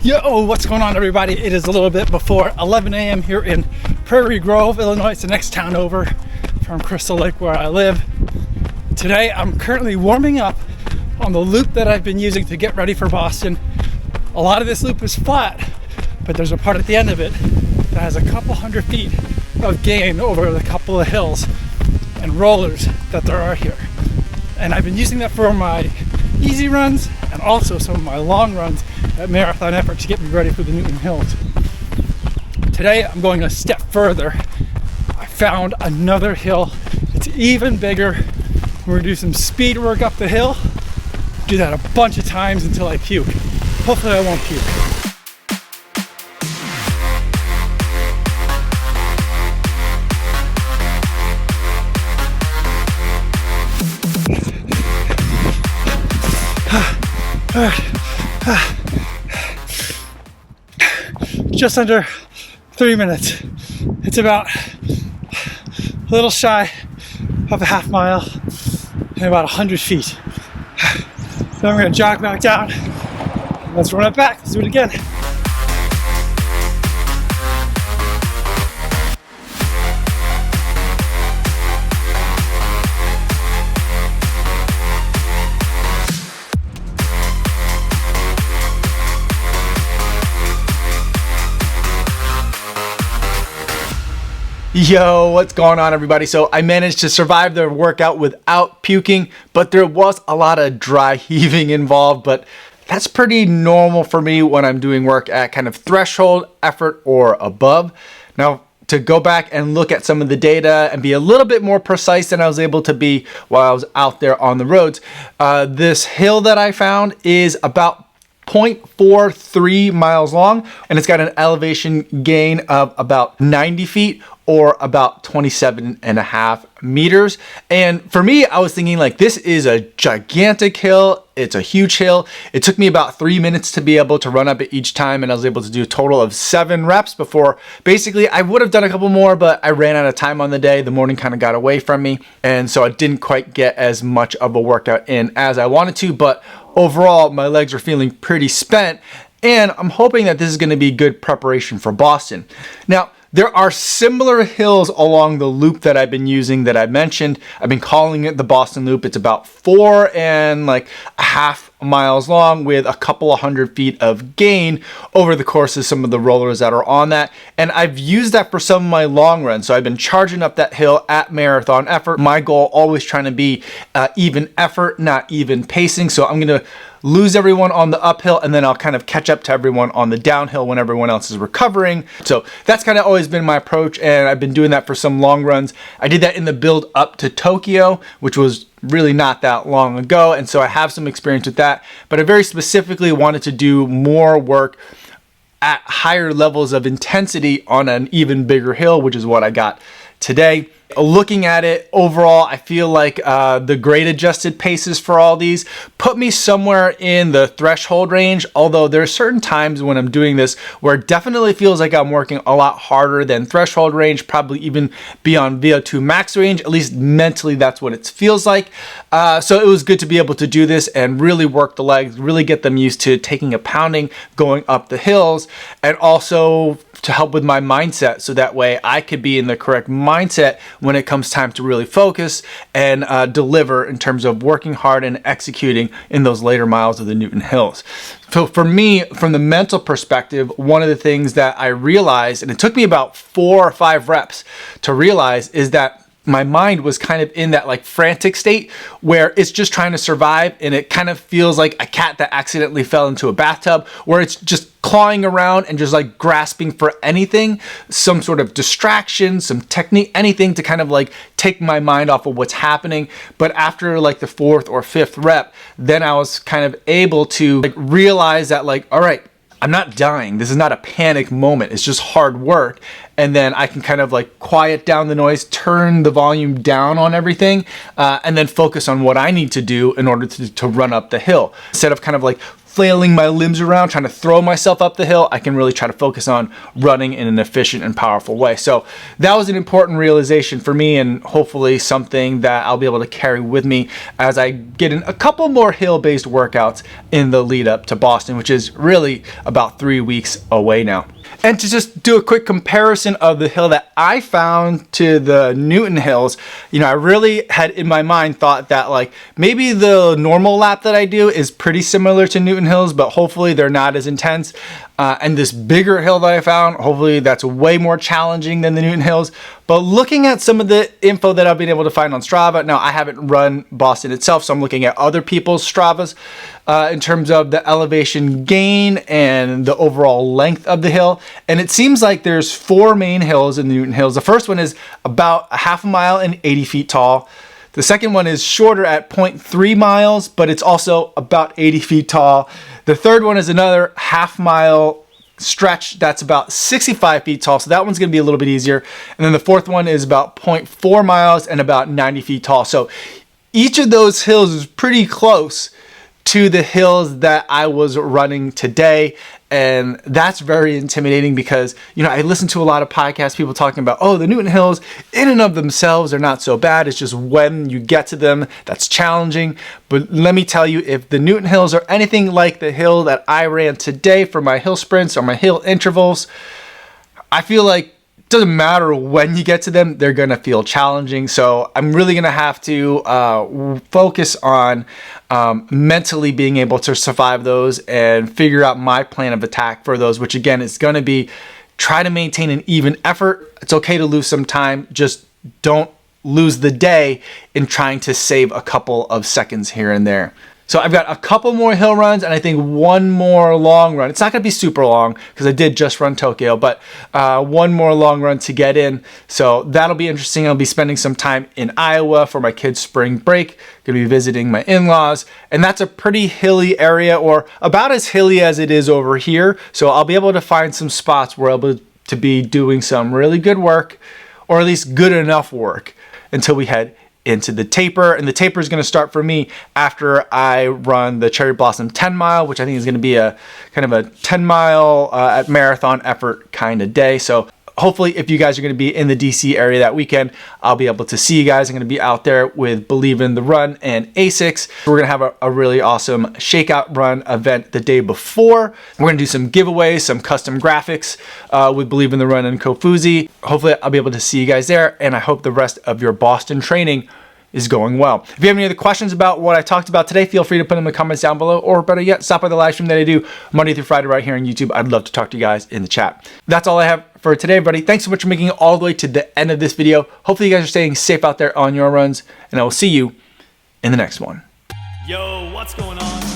Yo, what's going on, everybody? It is a little bit before 11 a.m. here in Prairie Grove, Illinois. It's the next town over from Crystal Lake where I live. Today I'm currently warming up on the loop that I've been using to get ready for Boston. A lot of this loop is flat, but there's a part at the end of it that has a couple hundred feet of gain over a couple of hills and rollers that there are here. And I've been using that for my easy runs and also some of my long runs at marathon effort to get me ready for the Newton Hills. Today I'm going a step further. I found another hill. It's even bigger. We're gonna do some speed work up the hill. Do that a bunch of times until I puke. Hopefully I won't puke. Just under 3 minutes. It's about a little shy of a half mile and about 100 feet. Then we're gonna jog back down. Let's run it back. Let's do it again. Yo, what's going on, everybody? So I managed to survive the workout without puking, but there was a lot of dry heaving involved, but that's pretty normal for me when I'm doing work at kind of threshold effort or above. Now, to go back and look at some of the data and be a little bit more precise than I was able to be while I was out there on the roads, this hill that I found is about 0.43 miles long, and it's got an elevation gain of about 90 feet or about 27.5 meters. And for me, I was thinking like, this is a gigantic hill. It's a huge hill. It took me about 3 minutes to be able to run up it each time, and I was able to do a total of 7 reps before basically I would have done a couple more, but I ran out of time on the day. The morning kind of got away from me, and so I didn't quite get as much of a workout in as I wanted to, but overall my legs are feeling pretty spent, and I'm hoping that this is going to be good preparation for Boston. Now, there are similar hills along the loop that I've been using that I mentioned. I've been calling it the Boston Loop. It's about 4.5 miles long with a couple of 100 feet of gain over the course of some of the rollers that are on that. And I've used that for some of my long runs. So I've been charging up that hill at marathon effort. My goal always trying to be even effort, not even pacing. So I'm going to lose everyone on the uphill, and then I'll kind of catch up to everyone on the downhill when everyone else is recovering. So that's kind of always been my approach, and I've been doing that for some long runs. I did that in the build up to Tokyo, which was really not that long ago, and so I have some experience with that, but I very specifically wanted to do more work at higher levels of intensity on an even bigger hill, which is what I got today. Looking at it overall, I feel like the grade adjusted paces for all these put me somewhere in the threshold range, although there are certain times when I'm doing this where it definitely feels like I'm working a lot harder than threshold range, probably even beyond VO2 max range. At least mentally, that's what it feels like. So it was good to be able to do this and really work the legs, really get them used to taking a pounding going up the hills, and also to help with my mindset, so that way I could be in the correct mindset when it comes time to really focus and deliver in terms of working hard and executing in those later miles of the Newton Hills. So for me, from the mental perspective, one of the things that I realized, and it took me about 4 or 5 reps to realize, is that my mind was kind of in that like frantic state where it's just trying to survive, and it kind of feels like a cat that accidentally fell into a bathtub, where it's just clawing around and just like grasping for anything, some sort of distraction, some technique, anything to kind of like take my mind off of what's happening. But after like the 4th or 5th rep, then I was kind of able to like realize that like, all right, I'm not dying. This is not a panic moment. It's just hard work. And then I can kind of like quiet down the noise, turn the volume down on everything, and then focus on what I need to do in order to run up the hill, instead of kind of like flailing my limbs around, trying to throw myself up the hill. I can really try to focus on running in an efficient and powerful way. So that was an important realization for me, and hopefully something that I'll be able to carry with me as I get in a couple more hill-based workouts in the lead up to Boston, which is really about 3 weeks away now. And to just do a quick comparison of the hill that I found to the Newton hills, you know, I really had in my mind thought that like maybe the normal lap that I do is pretty similar to Newton hills, but hopefully they're not as intense. And this bigger hill that I found, hopefully that's way more challenging than the Newton hills. But looking at some of the info that I've been able to find on Strava, now I haven't run Boston itself, so I'm looking at other people's Stravas in terms of the elevation gain and the overall length of the hill. And it seems like there's 4 main hills in the Newton hills. The first one is about a half a mile and 80 feet tall. The second one is shorter at 0.3 miles, but it's also about 80 feet tall. The third one is another half mile stretch that's about 65 feet tall, so that one's gonna be a little bit easier. And then the fourth one is about 0.4 miles and about 90 feet tall. So each of those hills is pretty close to the hills that I was running today. And that's very intimidating because, you know, I listen to a lot of podcasts, people talking about, oh, the Newton hills in and of themselves are not so bad. It's just when you get to them, that's challenging. But let me tell you, if the Newton hills are anything like the hill that I ran today for my hill sprints or my hill intervals, I feel like it doesn't matter when you get to them, they're gonna feel challenging. So I'm really gonna have to focus on mentally being able to survive those and figure out my plan of attack for those, which again is gonna be try to maintain an even effort. It's okay to lose some time, just don't lose the day in trying to save a couple of seconds here and there. So I've got a couple more hill runs and I think one more long run. It's not gonna be super long because I did just run Tokyo, but one more long run to get in. So that'll be interesting. I'll be spending some time in Iowa for my kids' spring break. Gonna be visiting my in-laws, and that's a pretty hilly area, or about as hilly as it is over here. So I'll be able to find some spots where I'll be able to be doing some really good work, or at least good enough work, until we head into the taper. And the taper is going to start for me after I run the Cherry Blossom 10 mile, which I think is going to be a kind of a 10 mile at marathon effort kind of day. So hopefully if you guys are going to be in the DC area that weekend, I'll be able to see you guys. I'm going to be out there with Believe in the Run and ASICS. We're going to have a really awesome shakeout run event the day before. We're going to do some giveaways, some custom graphics with Believe in the Run and Kofuzi. Hopefully I'll be able to see you guys there, and I hope the rest of your Boston training is going well. If you have any other questions about what I talked about today, feel free to put them in the comments down below, or better yet, stop by the live stream that I do Monday through Friday right here on YouTube. I'd love to talk to you guys in the chat. That's all I have for today, everybody. Thanks so much for making it all the way to the end of this video. Hopefully you guys are staying safe out there on your runs, and I will see you in the next one. Yo, what's going on?